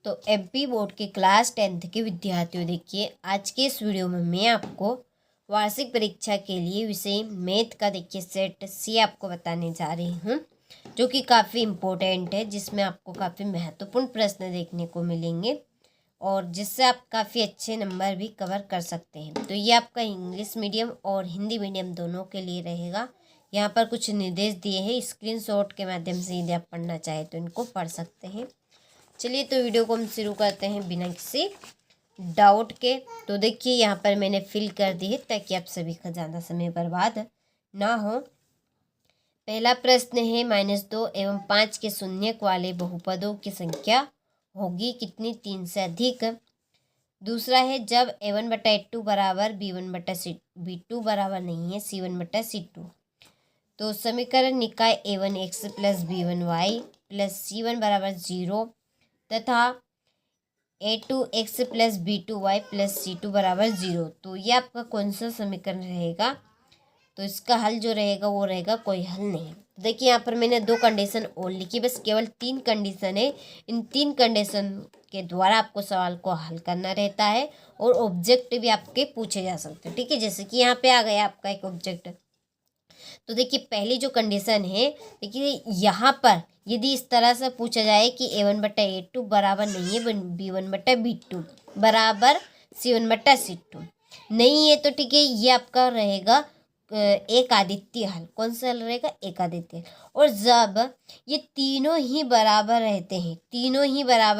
तो MP board के class 10th के विद्यार्थियों, देखिए आज के इस वीडियो में मैं आपको वार्षिक परीक्षा के लिए विषय मैथ का देखिए सेट सी आपको बताने जा रही हूँ, जो कि काफ़ी इम्पोर्टेंट है, जिसमें आपको काफ़ी महत्वपूर्ण प्रश्न देखने को मिलेंगे और जिससे आप काफ़ी अच्छे नंबर भी कवर कर सकते हैं। तो ये आपका इंग्लिश मीडियम और हिंदी मीडियम दोनों के लिए रहेगा। यहाँ पर कुछ निर्देश दिए हैं, स्क्रीनशॉट के माध्यम से यदि आप पढ़ना चाहें तो इनको पढ़ सकते हैं। चलिए तो वीडियो को हम शुरू करते हैं बिना किसी डाउट के। तो देखिए यहाँ पर मैंने फिल कर दी है ताकि आप सभी का ज़्यादा समय बर्बाद ना हो। पहला प्रश्न है, -2 एवं 5 के शून्यक वाले बहुपदों की संख्या होगी कितनी 3 से अधिक। दूसरा है, जब a1/a2 बराबर b1/b2 बराबर नहीं है c1/c2 तो समीकरण निकाय a1x plus b1y plus c1 बराबर 0 तथा a2x plus b2y plus c2 बराबर 0। तो ये आपका कौन सा समीकरण रहेगा? तो इसका हल जो रहेगा वो रहेगा कोई हल नहीं। देखिए यहाँ पर मैंने 2 कंडीशन और लिखी, बस केवल 3 कंडीशन है। इन 3 कंडीशन के द्वारा आपको सवाल को हल करना रहता है और ऑब्जेक्ट भी आपके पूछे जा सकते हैं। ठीक है, जैसे कि यहाँ पे आ गया आपका एक ऑब्जेक्ट। तो देखिए पहली जो कंडीशन है, देखिए यहाँ पर यदि इस तरह से पूछा जाए कि a1/a2 बराबर नहीं है b1/b2 बराबर c1/c2 नहीं है, तो ठीक है ये आपका रहेगा एक आदित्य हल। कौन सा हल रहेगा? एक आदित्य। और जब ये तीनों ही बराबर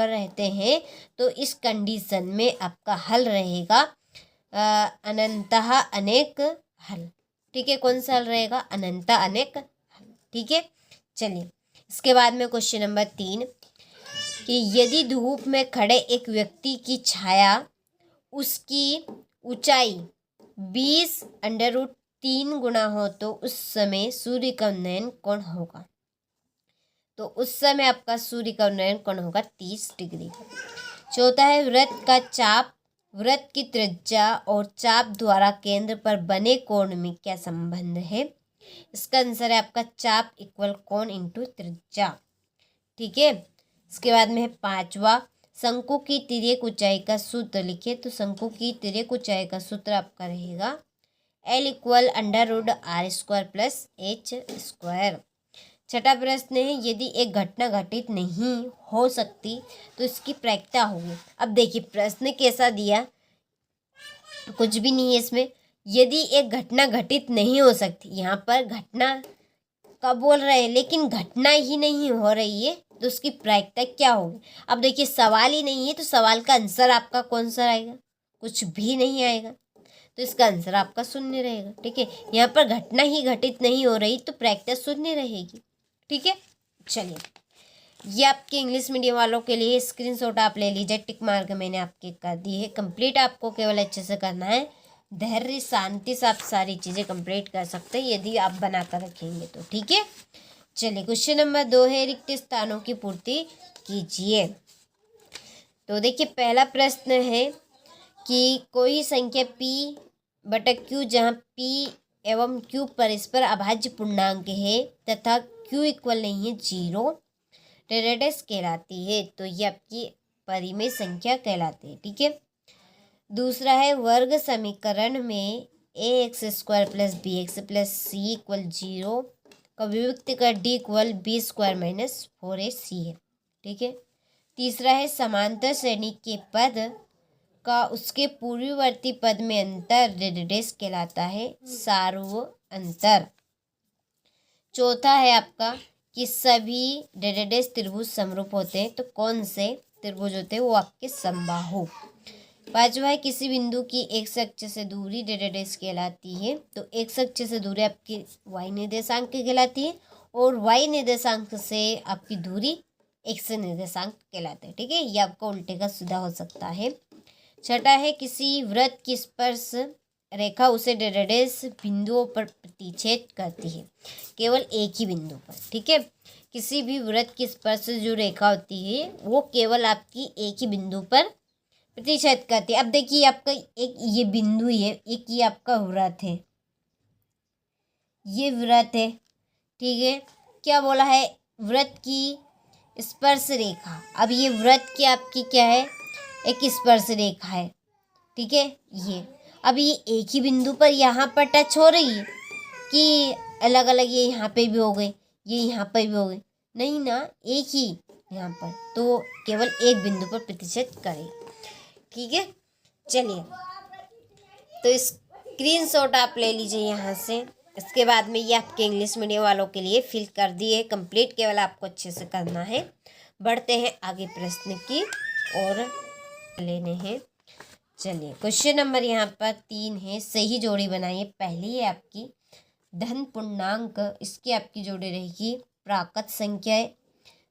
रहते हैं तो इस कंडीशन में आपका हल रहेगा अनंतः अनेक हल। ठीक है, कौन सा हल रहेगा? अनंत अनेक हल। ठीक है, चलिए इसके बाद में क्वेश्चन नंबर 3 कि यदि धूप में खड़े एक व्यक्ति की छाया उसकी ऊंचाई 20√3 गुना हो तो उस समय सूर्य का उन्नयन कोण होगा। तो उस समय आपका सूर्य का उन्नयन कोण होगा 30 डिग्री। चौथा है, वृत्त का चाप, वृत्त की त्रिज्या और चाप द्वारा केंद्र पर बने कोण में क्या संबंध है? इसका आंसर है आपका चाप इक्वल कोण इंटू त्रिज्या। ठीक है, इसके बाद में है 5वां, शंकु की तिर्यक ऊंचाई का सूत्र लिखिए। तो शंकु की तिर्यक ऊंचाई का सूत्र आपका रहेगा L equal √r² plus h²। छठा प्रश्न है, यदि एक घटना घटित नहीं हो सकती तो इसकी प्रायिकता होगी। अब देखिए प्रश्न कैसा दिया, कुछ भी नहीं है इसमें। यदि एक घटना घटित नहीं हो सकती, यहाँ पर घटना का बोल रहे हैं लेकिन घटना ही नहीं हो रही है तो उसकी प्रायिकता क्या होगी? अब देखिए सवाल ही नहीं है तो सवाल का आंसर आपका कौन सा रहेगा? कुछ भी नहीं आएगा, तो इसका आंसर आपका शून्य रहेगा। ठीक है, यहाँ पर घटना ही घटित नहीं हो रही तो प्रायिकता शून्य रहेगी। ठीक है, चलिए ये आपके इंग्लिश मीडियम वालों के लिए स्क्रीनशॉट आप ले लीजिए। टिक मार्क मैंने आपके कर दी है कंप्लीट। आपको केवल अच्छे से करना है, धैर्य शांति से आप सारी चीज़ें कंप्लीट कर सकते हैं यदि आप बना कर रखेंगे तो। ठीक है, चलिए क्वेश्चन नंबर 2 है, रिक्त स्थानों की पूर्ति कीजिए। तो देखिए पहला प्रश्न है कि कोई संख्या p/q जहाँ p एवं q परस्पर अभाज्य पूर्णांक है तथा q इक्वल नहीं है 0 रेडियस कहलाती है। तो ये आपकी परिमेय संख्या कहलाती है। ठीक है, दूसरा है, वर्ग समीकरण में ax² plus bx plus c equal 0 का विभक्त कर d इक्वल b² - 4ac है। ठीक है, तीसरा है, समांतर श्रेणी के पद का उसके पूर्ववर्ती पद में अंतर रेडियस कहलाता है सार्व अंतर। चौथा है आपका कि सभी रेडियस त्रिभुज समरूप होते हैं, तो कौन से त्रिभुज होते हैं? वो आपके समबाहु। पांचवा है, किसी बिंदु की एक्स अक्ष से दूरी रेडियस कहलाती है। तो एक्स अक्ष से दूरी आपकी वाई निर्देशांक कहलाती है और वाई निर्देशांक से आपकी दूरी एक्स निर्देशांक कहलाता है। ठीक है, ये आपका उल्टे का सीधा हो सकता है। छठा है, किसी वृत्त की स्पर्श रेखा उसे रेडियस बिंदुओं पर प्रतिच्छेद करती है, केवल एक ही बिंदु पर। ठीक है, किसी भी वृत्त की स्पर्श जो रेखा होती है वो केवल आपकी एक ही बिंदु पर प्रतिच्छेद करती है। अब देखिए आपका एक ये बिंदु है, एक ये आपका वृत्त है, ये वृत्त है। ठीक है, क्या बोला है? वृत्त की स्पर्श रेखा। अब ये वृत्त की आपकी क्या है, एक स्पर्श रेखा है, ठीक है। ये अब ये एक ही बिंदु पर यहाँ पर टच हो रही है कि अलग अलग, ये यहाँ पे भी हो गए, ये यहाँ पर भी हो गए, नहीं ना, एक ही यहाँ पर, तो केवल एक बिंदु पर प्रतिशत करें, ठीक है। चलिए, तो स्क्रीनशॉट आप ले लीजिए यहाँ से। इसके बाद में ये आपके इंग्लिश मीडियम वालों के लिए फिल कर दिए कंप्लीट, केवल आपको अच्छे से करना है। बढ़ते हैं आगे प्रश्न की और लेने हैं। चलिए, क्वेश्चन नंबर यहाँ पर 3 है। सही जोड़ी बनाइए। पहली है आपकी धन पूर्णांक, इसकी आपकी जोड़ी रहेगी प्राकृत संख्या है।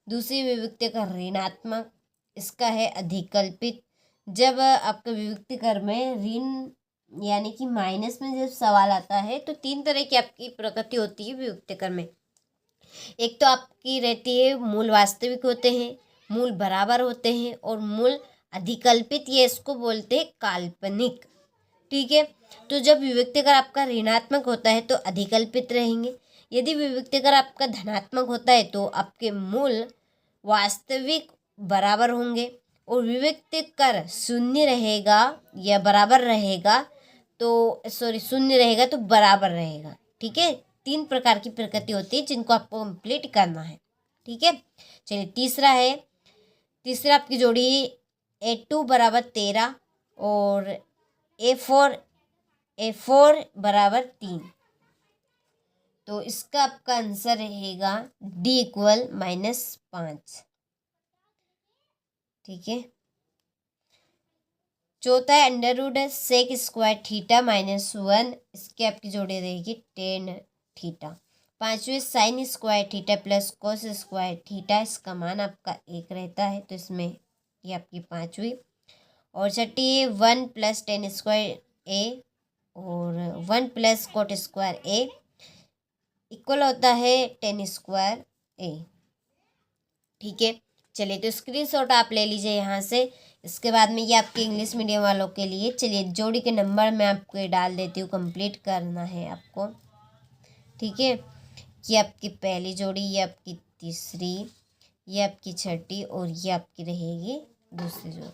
दूसरी विभक्ति का ऋणात्मक, इसका है अधिकल्पित। जब आपका विभक्ति कर में ऋण यानी कि माइनस में जब सवाल आता है तो 3 तरह की आपकी प्रकृति होती है विभक्ति कर में। एक तो आपकी रहती है मूल वास्तविक होते हैं, मूल बराबर होते हैं, और मूल अधिकल्पित, ये इसको बोलते हैं काल्पनिक, ठीक है। तो जब विभक्तिकर आपका ऋणात्मक होता है तो अधिकल्पित रहेंगे। यदि विभक्तिकर आपका धनात्मक होता है तो आपके मूल वास्तविक बराबर होंगे, और विभक्तिकर शून्य रहेगा या बराबर रहेगा तो शून्य रहेगा तो बराबर रहेगा, ठीक है। 3 प्रकार की प्रकृति होती है जिनको आपको कंप्लीट करना है, ठीक है। चलिए, तीसरा आपकी जोड़ी A2 बराबर 13 और A4 बराबर 3। तो इसका आपका आंसर रहेगा D = -5, ठीक है। चौथा है √sec² थीटा -1, इसकी आपकी जोड़ी रहेगी tan थीटा। पांचवें sin² theta plus cos² theta, इसका मान आपका 1 रहता है, तो इसमें ये आपकी पांचवी। और छठी है 1 + tan² और 1 + cot² इक्वल होता है tan², ठीक है। चलिए, तो स्क्रीनशॉट आप ले लीजिए यहाँ से। इसके बाद में ये आपके इंग्लिश मीडियम वालों के लिए। चलिए, जोड़ी के नंबर मैं आपको डाल देती हूँ, कंप्लीट करना है आपको, ठीक है। ये आपकी पहली जोड़ी, ये आपकी तीसरी, ये आपकी छठी, और ये आपकी रहेगी दूसरी जोड़ी।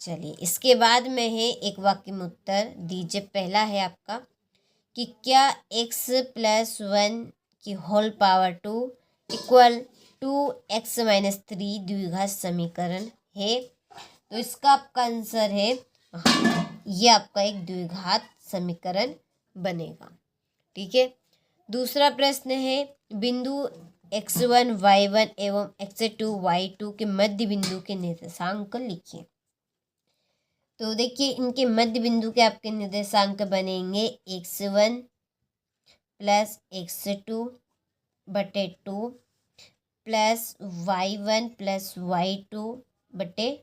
चलिए, इसके बाद में है एक वाक्य में उत्तर दीजिए। पहला है आपका कि क्या x + 1 की होल पावर 2 = 2x - 3 द्विघात समीकरण है। तो इसका आपका आंसर है, ये आपका एक द्विघात समीकरण बनेगा, ठीक है। दूसरा प्रश्न है बिंदु x1 y1 एवं x2 y2 के मध्य बिंदु के निर्देशांक लिखिए। तो देखिए, इनके मध्य बिंदु के आपके निर्देशांक बनेंगे x1 + x2 / 2 plus y1 + y2 /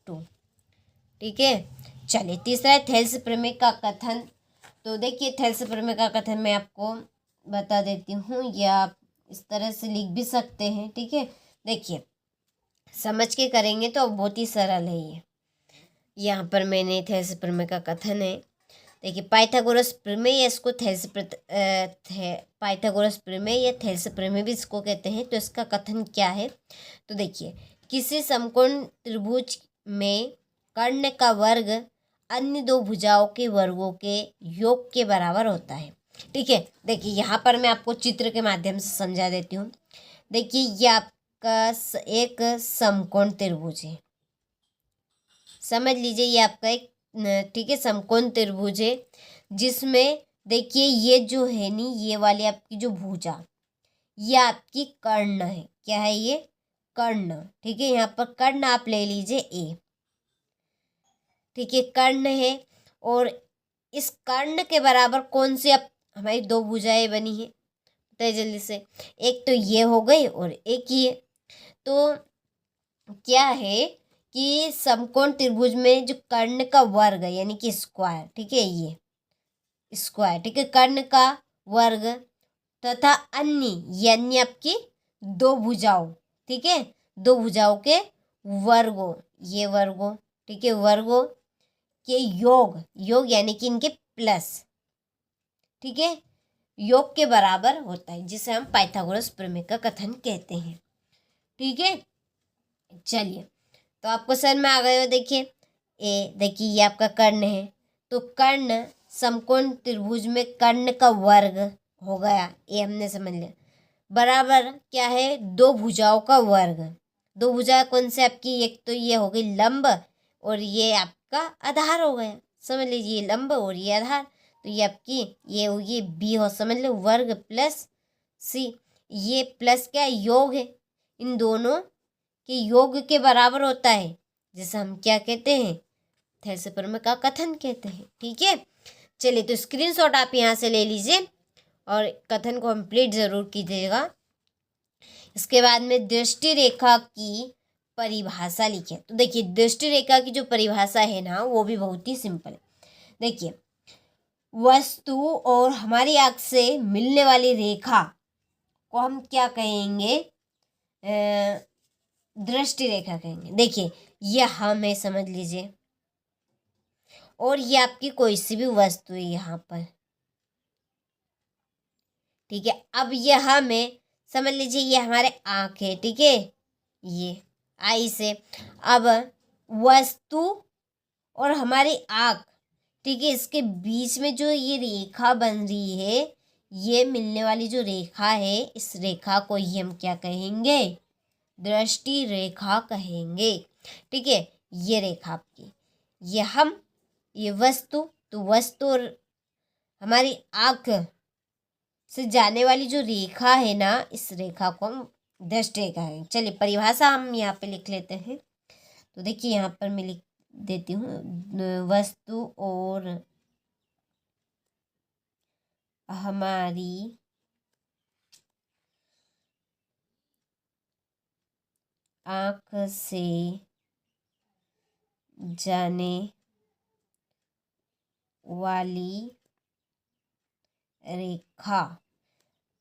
2, ठीक है। चलिए, तीसरा है थेल्स प्रमेय का कथन। तो देखिए, थेल्स प्रमेय का कथन मैं आपको बता देती हूँ, या आप इस तरह से लिख भी सकते हैं, ठीक है। देखिए, समझ के करेंगे तो बहुत ही सरल है ये। यहाँ पर मैंने थेल्स प्रमेय का कथन है। देखिए, पाइथागोरस प्रमेय, या इसको पाइथागोरस प्रमेय या थेल्स प्रमेय भी इसको कहते हैं। तो इसका कथन क्या है, तो देखिए, किसी समकोण त्रिभुज में कर्ण का वर्ग अन्य 2 भुजाओं के वर्गों के योग के बराबर होता है, ठीक है। देखिए, यहाँ पर मैं आपको चित्र के माध्यम से समझा देती हूँ। देखिए, ये आपका एक समकोण त्रिभुज है, समझ लीजिए, ये आपका एक, ठीक है, समकोण त्रिभुज है, जिसमें देखिए ये जो है नी, ये वाली आपकी जो भुजा, ये आपकी कर्ण है। क्या है ये? कर्ण, ठीक है। यहाँ पर कर्ण आप ले लीजिए A, ठीक है, कर्ण है। और इस कर्ण के बराबर कौन सी अब हमारी 2 भुजाएं बनी है, बताइए जल्दी से। एक तो ये हो गई और एक ये। तो क्या है कि समकोण त्रिभुज में जो कर्ण का वर्ग है, यानी कि स्क्वायर, ठीक है, ये स्क्वायर, ठीक है, कर्ण का वर्ग तथा अन्य आपकी 2 भुजाओं, ठीक है, 2 भुजाओं के वर्गों, ये वर्गों, ठीक है, वर्गों के योग यानी कि इनके प्लस, ठीक है, योग के बराबर होता है, जिसे हम पाइथागोरस प्रमेय का कथन कहते हैं। ठीक है, चलिए तो आपको समझ में आ गए हो। देखिए ये आपका कर्ण है, तो कर्ण समकोण त्रिभुज में कर्ण का वर्ग हो गया, ये हमने समझ लिया। बराबर क्या है, दो भुजाओं का वर्ग। दो भुजा कौन से आपकी, एक तो ये हो गई लंब और ये आपका आधार हो गया, समझ लीजिए लंब और ये आधार। तो ये आपकी ये होगी बी हो, समझ लो, वर्ग प्लस सी। ये प्लस क्या योग है, इन दोनों के योग के बराबर होता है, जिसे हम क्या कहते हैं, थेरसेप्रमेय का कथन कहते हैं। ठीक है, चलिए तो स्क्रीनशॉट आप यहाँ से ले लीजिए और कथन को कंप्लीट जरूर कीजिएगा। इसके बाद में दृष्टि रेखा की परिभाषा लिखिए। तो देखिए दृष्टि रेखा की जो परिभाषा है ना, वो भी बहुत ही सिंपल है। देखिए वस्तु और हमारी आँख से मिलने वाली रेखा को हम क्या कहेंगे, दृष्टि रेखा कहेंगे। देखिए ये हम है, समझ लीजिए, और ये आपकी कोई सी भी वस्तु है यहाँ पर। ठीक है, अब ये हम है, समझ लीजिए ये हमारे आँख है। ठीक है, ये आई से, अब वस्तु और हमारी आँख, ठीक है, इसके बीच में जो ये रेखा बन रही है, ये मिलने वाली जो रेखा है, इस रेखा को ही हम क्या कहेंगे, दृष्टि रेखा कहेंगे। ठीक है, ये रेखा आपकी, ये हम, ये वस्तु, तो वस्तु और हमारी आँख से जाने वाली जो रेखा है ना, इस रेखा को हम दृष्टि रेखा है। चलिए परिभाषा हम यहाँ पे लिख लेते हैं। तो देखिए यहाँ पर मैं लिख देती हूँ, वस्तु और हमारी आँख से जाने वाली रेखा,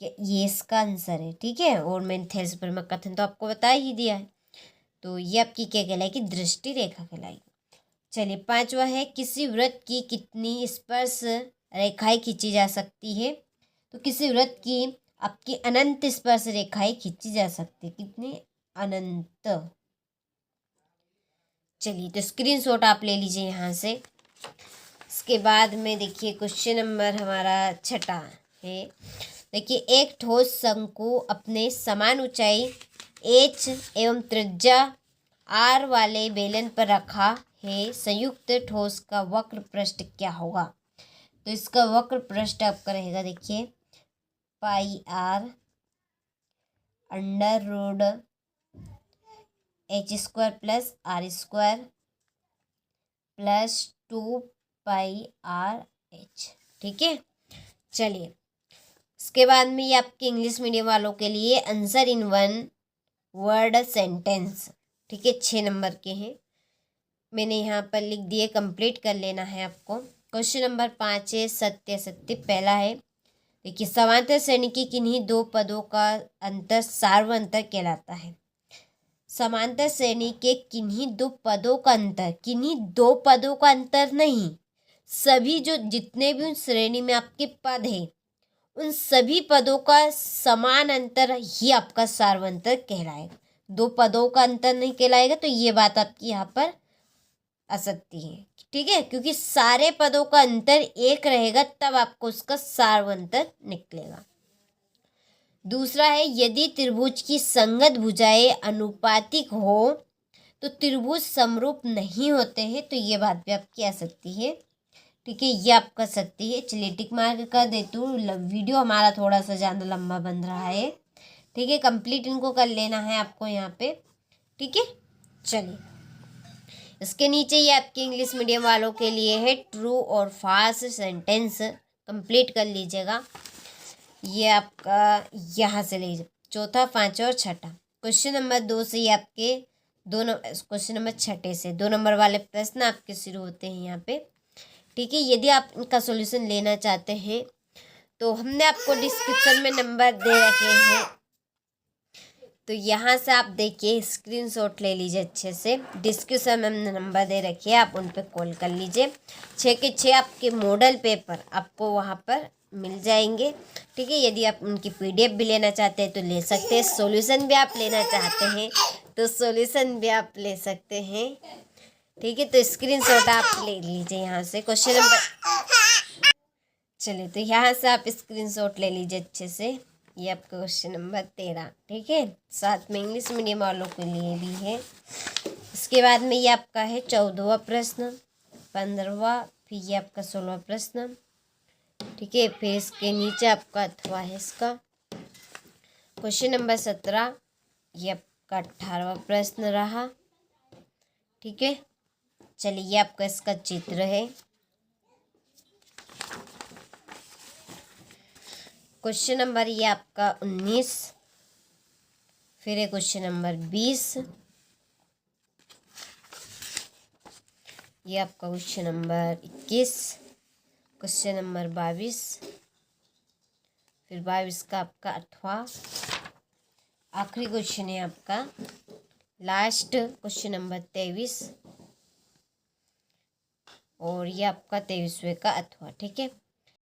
ये इसका आंसर है। ठीक है, और मैंने थेरसेप्रमेय कथन तो आपको बता ही दिया है, तो ये आपकी क्या कहलाएगी, दृष्टि रेखा कहलाएगी। चलिए पांचवा है, किसी वृत्त की कितनी स्पर्श रेखाएं खींची जा सकती है। तो किसी वृत्त की आपकी अनंत स्पर्श रेखाएं खींची जा सकती है, कितनी, अनंत। चलिए तो स्क्रीनशॉट आप ले लीजिए यहाँ से। इसके बाद में देखिए क्वेश्चन नंबर हमारा 6 है। देखिए एक ठोस शंकु अपने समान ऊंचाई h एवं त्रिज्या r वाले बेलन पर रखा है, संयुक्त ठोस का वक्र पृष्ठ क्या होगा। तो इसका वक्र पृष्ठ आपका रहेगा, देखिए pi r under root h square plus r square plus 2 pi r h। ठीक है, चलिए इसके बाद में ये आपके इंग्लिश मीडियम वालों के लिए answer in one word sentence. ठीक है, 6 नंबर के हैं, मैंने यहाँ पर लिख दिए, कंप्लीट कर लेना है आपको। क्वेश्चन नंबर 5 है, सत्य असत्य। पहला है, देखिए समांतर श्रेणी की किन्हीं दो पदों का अंतर सार्वंतर कहलाता है। समांतर श्रेणी के किन्हीं दो पदों का अंतर, किन्हीं दो पदों का अंतर नहीं, सभी जो जितने भी उन श्रेणी में आपके पद है, उन सभी पदों का समान अंतर ही आपका सार्वंतर कहलाएगा। दो पदों का अंतर नहीं कहलाएगा, तो ये बात आपकी यहाँ पर असत्य है। ठीक है, क्योंकि सारे पदों का अंतर एक रहेगा, तब आपको उसका सार्वंतर निकलेगा। दूसरा है, यदि त्रिभुज की संगत भुजाएं अनुपातिक हो तो त्रिभुज समरूप नहीं होते हैं, तो ये बात भी आपकी असत्य है। ठीक है, ये आपका सत्य है। चलिए टिक मार्क कर देती हूँ, वीडियो हमारा थोड़ा सा ज़्यादा लंबा बन रहा है। ठीक है, कंप्लीट इनको कर लेना है आपको यहाँ पे। ठीक है, चलिए इसके नीचे ये आपके इंग्लिश मीडियम वालों के लिए है, ट्रू और फॉल्स सेंटेंस कंप्लीट कर लीजिएगा। ये आपका यहाँ से लीजिए, चौथा, पाँचवा और छठा। क्वेश्चन नंबर 2 से ये आपके क्वेश्चन नंबर 6 से 2 नंबर वाले प्रश्न आपके शुरू होते हैं यहाँ पे। ठीक है, यदि आप इनका सॉल्यूशन लेना चाहते हैं तो हमने आपको डिस्क्रिप्शन में नंबर दे रखे हैं, तो यहाँ से आप देखिए स्क्रीनशॉट ले लीजिए अच्छे से। डिस्क्रिप्शन में हमने नंबर दे रखे हैं, आप उन पर कॉल कर लीजिए। 6 के 6 आपके मॉडल पेपर आपको वहाँ पर मिल जाएंगे। ठीक है, यदि आप उनकी PDF भी लेना चाहते हैं तो ले सकते हैं, सॉल्यूशन भी आप लेना चाहते हैं तो सॉल्यूशन भी आप ले सकते हैं। ठीक है, तो स्क्रीनशॉट आप ले लीजिए यहाँ से क्वेश्चन नंबर। चलिए, तो यहाँ से आप स्क्रीनशॉट ले लीजिए अच्छे से। ये आपका क्वेश्चन नंबर 13। ठीक है, साथ में इंग्लिश मीडियम वालों के लिए भी है। इसके बाद में ये आपका है 14वां प्रश्न, 15वां, फिर ये आपका 16वां प्रश्न। ठीक है, फिर इसके नीचे आपका अथवा है इसका क्वेश्चन नंबर 17। ये आपका 18वां प्रश्न रहा। ठीक है, चलिए ये आपका इसका चित्र है। क्वेश्चन नंबर ये आपका 19, फिर है क्वेश्चन नंबर 20, ये आपका क्वेश्चन नंबर 21, क्वेश्चन नंबर 22, फिर 22 का आपका 8वां आखिरी क्वेश्चन है आपका लास्ट क्वेश्चन नंबर 23, और ये आपका 23वें का 8वां। ठीक है,